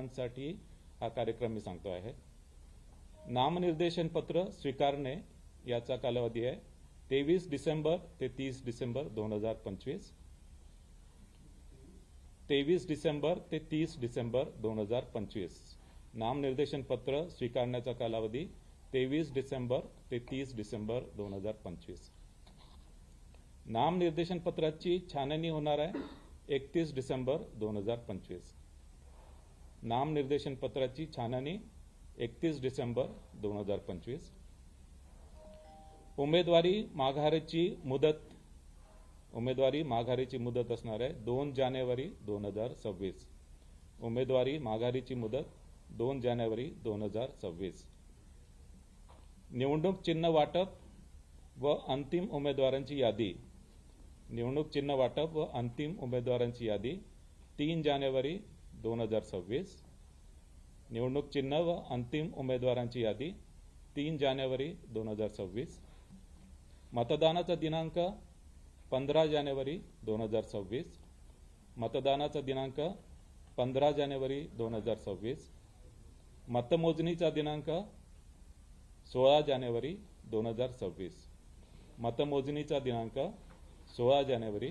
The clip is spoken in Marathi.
उमेदवारांसाठी हा कार्यक्रम मी सांगतो आहे। नामनिर्देशन पत्र स्वीकारणे याचा कालावधी आहे 23 डिसेंबर ते 30 डिसेंबर 2025। 23 डिसेंबर ते 30 डिसेंबर 2025 नामनिर्देशन पत्र स्वीकारण्याचा कालावधी 23 डिसेंबर ते 30 डिसेंबर 2025। नामनिर्देशन पत्राची छाननी होणार आहे 31 डिसेंबर 2025। नामनिर्देशन पत्राची छाननी 31 डिसेंबर 2025। उमेदवारी माघारीची मुदत असणार आहे 2 जानेवारी 2026। उमेदवारी माघारीची मुदत 2 जानेवारी 2026। निवडणूक चिन्ह वाटप व अंतिम उमेदवारांची यादी। निवडणूक चिन्ह वाटप व अंतिम उमेदवारांची यादी 3 जानेवारी 2026। निवडणूक चिन्ह व अंतिम उमेदवारांची यादी 3 जानेवारी 2026। मतदानाचा दिनांक 15 जानेवारी 2026। मतदानाचा दिनांक 15 जानेवारी 2026। मतमोजणीचा दिनांक 16 जानेवारी 2026। मतमोजणीचा दिनांक 16 जानेवारी